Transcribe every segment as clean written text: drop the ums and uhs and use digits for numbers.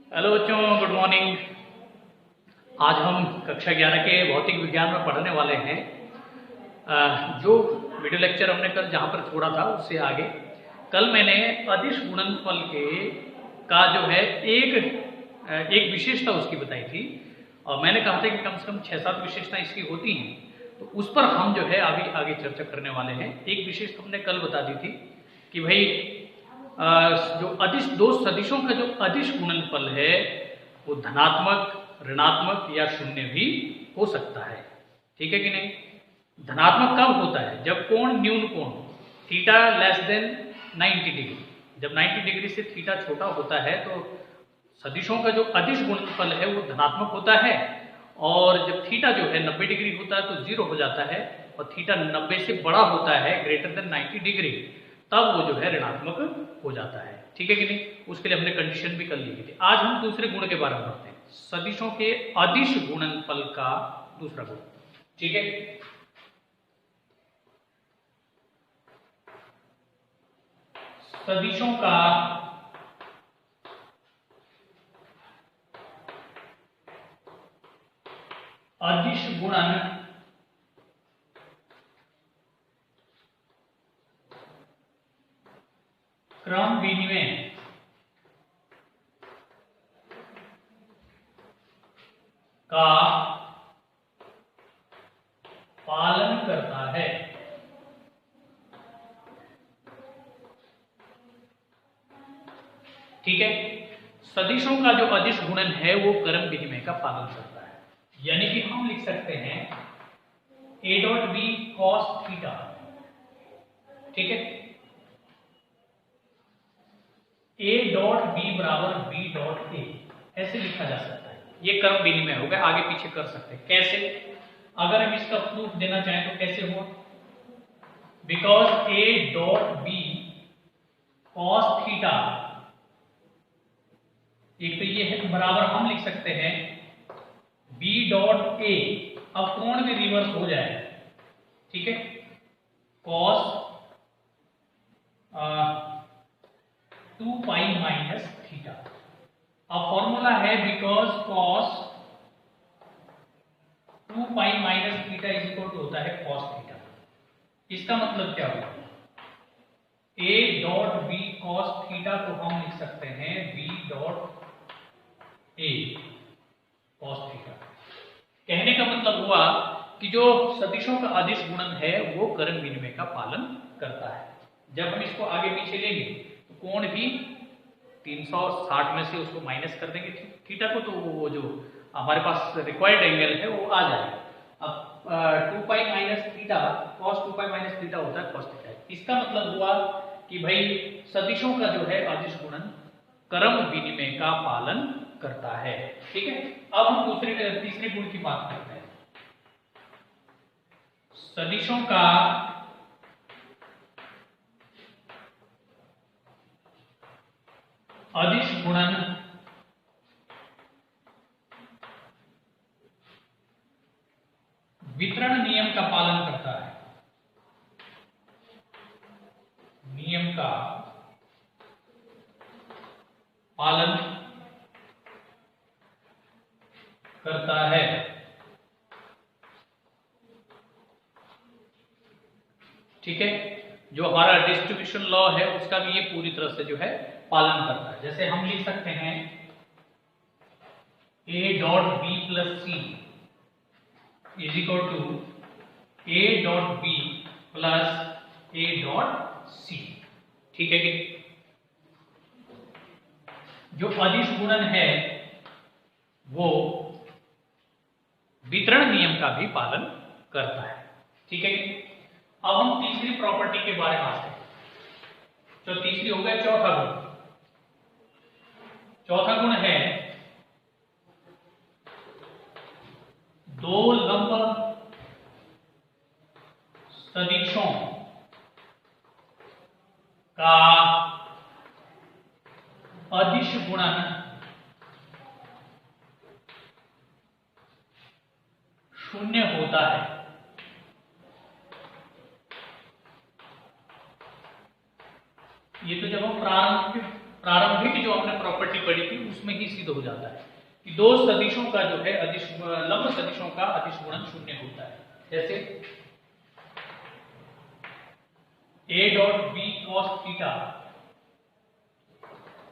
Hello बच्चों, good morning. आज हम कक्षा 11 के भौतिक विज्ञान में पढ़ने वाले हैं। जो वीडियो लेक्चर हमने कल जहाँ पर छोड़ा था उससे आगे कल मैंने अदिश गुणनफल के का जो है एक विशेषता उसकी बताई थी और मैंने कहा था कि कम से कम 6-7 विशेषता इसकी होती हैं, तो उस पर हम जो है अभी आगे चर्चा करने वाले हैं। एक विशेषता हमने कल बता दी थी कि भाई जो अदिश दो सदिशों का जो अदिश गुणनफल है वो धनात्मक, ऋणात्मक या शून्य भी हो सकता है। ठीक है कि नहीं? धनात्मक कब होता है? जब कोण न्यून कोण थीटा लेस देन 90 डिग्री, जब 90 डिग्री से थीटा छोटा होता है तो सदिशों का जो अदिश गुणनफल है वो धनात्मक होता है, और जब थीटा जो है 90 डिग्री होता है तो 0 हो जाता है, और थीटा 90 से बड़ा होता है ग्रेटर देन 90 डिग्री, तब वो जो है ऋणात्मक हो जाता है। ठीक है कि नहीं? उसके लिए हमने कंडीशन भी कर ली थी। आज हम दूसरे गुण के बारे में पढ़ते हैं, सदिशों के अदिश गुणनफल का दूसरा गुण। ठीक है, सदिशों का अदिश गुणन क्रम विनिमय का पालन करता है। ठीक है, सदिशों का जो अदिश गुणन है वो क्रम विनिमय का पालन करता है, यानी कि हम लिख सकते हैं a dot B cos theta. ठीक है, a डॉट बी बराबर b डॉट ए, ऐसे लिखा जा सकता है। ये क्रम विनिमय हो गया, आगे पीछे कर सकते हैं। कैसे? अगर हम इसका प्रूफ देना चाहें तो कैसे हो? Because a dot B cos theta, एक तो ये है, बराबर हम लिख सकते हैं b डॉट ए। अब कोण में रिवर्स हो जाए, ठीक है, कॉस 2 पाई माइनस थीटा। अब फॉर्मूला है because cos 2 pi minus theta is equal to होता है कॉस थीटा। इसका मतलब क्या होगा? a dot B cos theta को हम लिख सकते हैं b dot A cos theta. कहने का मतलब हुआ कि जो सदिशों का अदिश गुणन है वो क्रम विनिमय का पालन करता है। जब हम इसको आगे पीछे लेंगे तो कोण भी 360 में से उसको माइनस कर देंगे थीटा को, तो वो जो हमारे पास रिक्वायर्ड एंगल है वो आ जाएगा। अब 2 pi minus theta cos 2 pi minus theta होता है कॉस थीटा। इसका मतलब हुआ कि भाई सदिशों का जो है अदिश गुणन क्रम विनिमय का पालन करता है। ठीक है, अब हम तीसरे गुण की बात करते हैं, सदिशों का अदिश गुणन वितरण नियम का पालन करता है। नियम का पालन करता है। ठीक है, जो हमारा डिस्ट्रीब्यूशन लॉ है उसका भी ये पूरी तरह से जो है पालन करता है। जैसे हम लिख सकते हैं a dot B plus C is equal to a dot B plus a dot C. ठीक है कि जो अदिश गुणन है वो वितरण नियम का भी पालन करता है। ठीक है, अब हम तीसरी प्रॉपर्टी के बारे में आते हैं। तो तीसरी हो गया चौथा गुण। चौथा गुण है दो लंब सदिशों का अदिश गुणन शून्य होता है। ये तो जब हम प्रारंभिक जो हमने प्रॉपर्टी पढ़ी थी उसमें ही सिद्ध हो जाता है कि दो सदिशों का जो है लंब सदिशों का अदिश गुणन शून्य होता है। जैसे a dot b cos theta,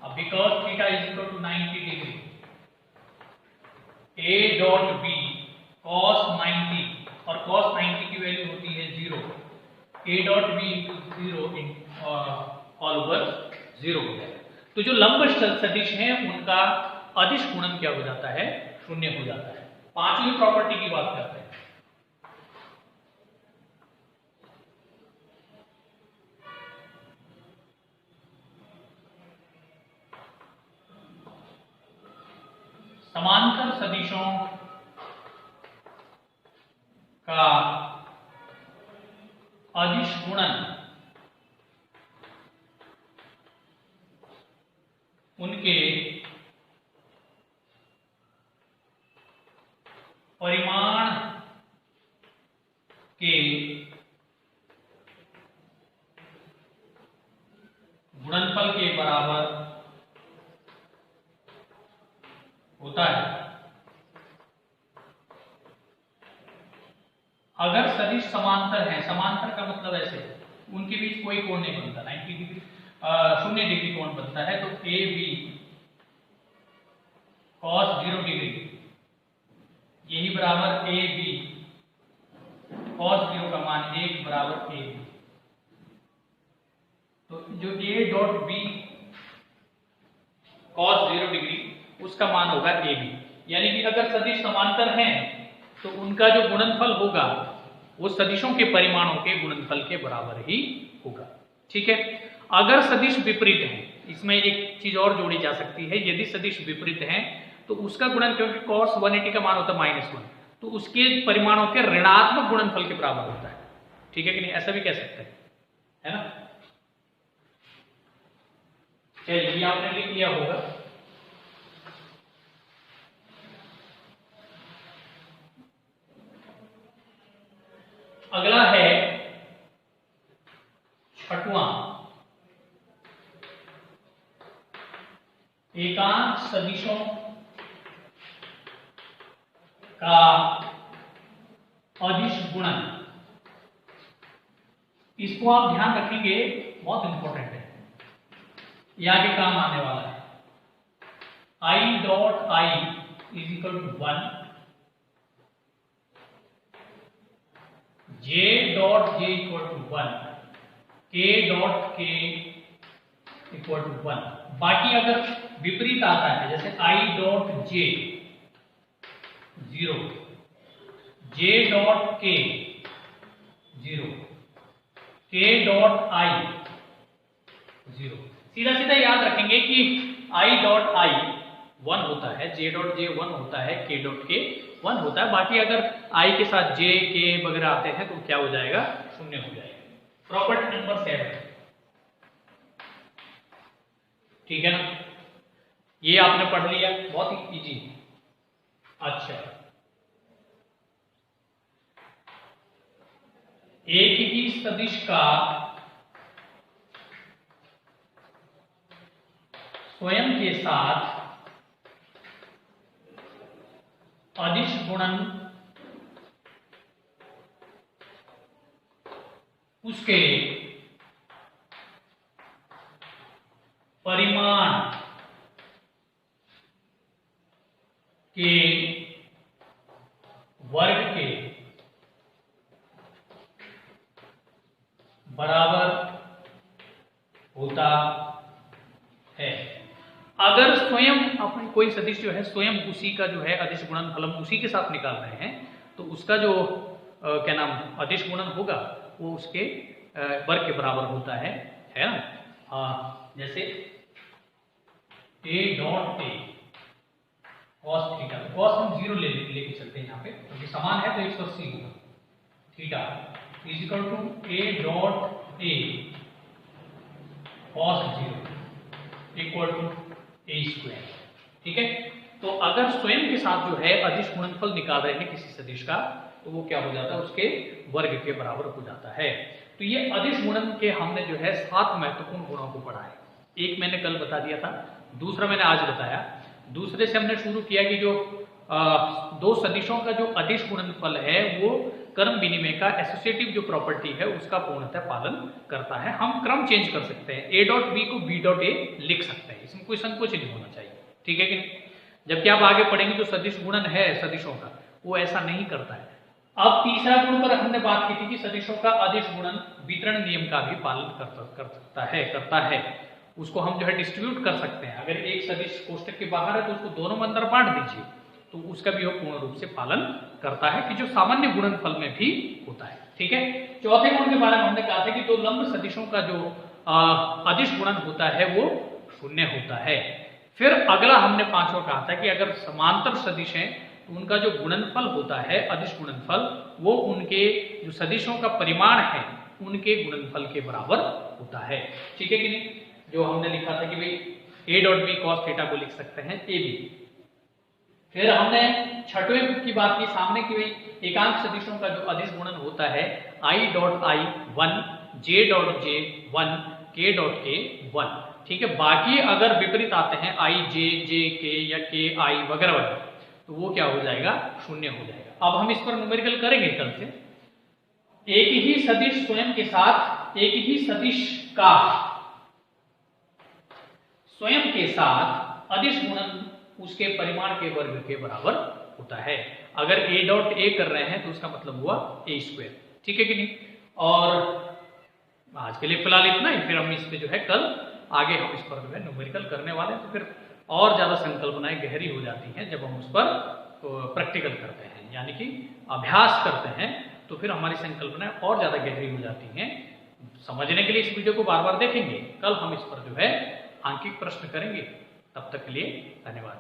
अब because theta is equal to 90 degree, a dot b cos 90 और cos 90 की वैल्यू होती है 0, a dot b into 0 in all over 0 हो जाएगा। तो जो लंब सदिश हैं उनका अदिश गुणन क्या हो जाता है, शून्य हो जाता है। पांचवी प्रॉपर्टी की बात करते हैं। समांतर सदिशों का अदिश गुणन उनके परिमाण के गुणनफल के बराबर होता है। अगर सदिश समांतर है, समांतर का मतलब ऐसे उनके बीच कोई कोण नहीं बनता, 90 डिग्री 0 डिग्री कोण बनता है, तो ए बी cos 0 डिग्री यही बराबर ए बी cos 0 का मान 1 बराबर ए बी। तो जो a dot B cos 0 degree उसका मान होगा ए बी, यानी कि अगर सदिश समांतर हैं तो उनका जो गुणनफल होगा वो सदिशों के परिमाणों के गुणनफल के बराबर ही होगा। ठीक है। अगर सदिश विपरीत है, इसमें एक चीज और जोड़ी जा सकती है, यदि सदिश विपरीत है तो उसका गुणन, क्योंकि cos 180 का मान होता है -1, तो उसके परिमाणों के ऋणात्मक गुणनफल के बराबर होता है। ठीक है कि नहीं, ऐसा भी कह सकते हैं, है ना। चलिए ये आपने लिख लिया होगा। अगला है छठवां, एकांक सदिशों का अदिश गुणन। इसको आप ध्यान रखेंगे, बहुत इंपॉर्टेंट है, ये आगे काम आने वाला है। I dot I is equal to 1, J dot J equal to 1, K dot K equal to 1। बाकी अगर विपरीत आता है, जैसे I dot J 0, J dot K 0, K dot I 0, सीधा सीधा याद रखेंगे कि I डॉट I 1 होता है, J डॉट J 1 होता है, K डॉट K 1 होता है। बाकी अगर I के साथ J K वगैरह आते हैं तो क्या हो जाएगा, शून्य हो जाएगा। प्रॉपर्टी नंबर 7, ठीक है ना, ये आपने पढ़ लिया, बहुत ही इजी। अच्छा, एक ही सदिश का स्वयं के साथ अदिश गुणन उसके परिमाण के वर्ग के बराबर होता है। अगर स्वयं अपनी कोई सदिश जो है स्वयं उसी का जो है अदिश गुणनफल हम उसी के साथ निकाल रहे हैं, तो उसका जो क्या नाम अदिश गुणन होगा वो उसके वर्ग के बराबर होता है ना। जैसे a dot a cos theta, cos हम 0 लेके चलते हैं यहाँ पे, क्योंकि समान है तो 180 होगा। Theta is equal to a dot a cos 0 equal to a square. ठीक है। तो अगर स्वयं के साथ जो है अदिश गुणनफल निकाल रहे हैं किसी सदिश का, तो वो क्या हो जाता है, उसके वर्ग के बराबर हो जाता है। तो ये अदिश गुणन के हमने जो है 7 महत्वपूर्ण गुणों को पढ़ा है। एक मैंने कल बता दिया था, दूसरा मैंने आज बताया। दूसरे से हमने शुरू किया कि जो दो सदिशों का जो अदिश गुणनफल है वो क्रम विनिमय का एसोसिएटिव जो प्रॉपर्टी है उसका पूर्णतः पालन करता है। हम क्रम चेंज कर सकते हैं, a डॉट बी को b डॉट ए लिख सकते हैं, इसमें कोई संकोच नहीं होना चाहिए, ठीक है कि नहीं। जबकि आप आगे पढ़ेंगे जो सदिश गुणन है सदिशों का वो ऐसा नहीं करता है। अब तीसरा गुण पर हमने बात की थी कि सदिशों का अदिश गुणन वितरण नियम का भी पालन करता है। उसको हम जो है डिस्ट्रीब्यूट कर सकते हैं। अगर एक सदिश कोष्टक के बाहर है तो उसको दोनों में अंदर बांट दीजिए, तो उसका भी वो पूर्ण रूप से पालन करता है कि जो सामान्य गुणनफल में भी होता है, ठीक है। चौथे गुण के बारे में हमने कहा था कि दो लंब सदिशों का जो अदिश गुणन होता है वो शून्य होता है। फिर अगला हमने पांचवा कहा था कि अगर समांतर सदिश हैं तो उनका जो गुणनफल होता है अदिश गुणनफल वो उनके जो सदिशों का परिमाण है उनके गुणनफल के बराबर होता है, ठीक है कि नहीं। जो हमने लिखा था कि भाई a dot B cos theta को लिख सकते हैं ए बी। फिर हमने छठवें की बात की सामने की भाई एकांक सदिशों का जो अदिश गुणन होता है i dot i 1, j dot j 1, k dot k 1, ठीक है। बाकी अगर विपरीत आते हैं i j j k या k i वगैरह वगैरह तो वो क्या हो जाएगा, शून्य हो जाएगा। अब हम इस पर न्यूमेरिकल करेंगे कल से। एक ही सदिश स्वयं के साथ एक ही सदिश का स्वयं के साथ अदिश गुणन उसके परिमाण के वर्ग के बराबर होता है। अगर a डॉट a कर रहे हैं तो उसका मतलब हुआ a स्क्वायर, ठीक है कि नहीं। और आज के लिए फिलहाल इतना ही, फिर हम इस पे जो है कल आगे हम इस पर जो है न्यूमेरिकल करने वाले हैं। तो फिर और ज्यादा संकल्पनाएं गहरी हो जाती हैं जब हम उस पर प्रैक्टिकल करते हैं, यानी कि अभ्यास करते हैं, तो फिर हमारी संकल्पनाएं और ज्यादा गहरी हो जाती हैं। समझने के लिए इस वीडियो को बार बार देखेंगे। कल हम इस पर जो है आंकिक प्रश्न करेंगे। तब तक के लिए धन्यवाद।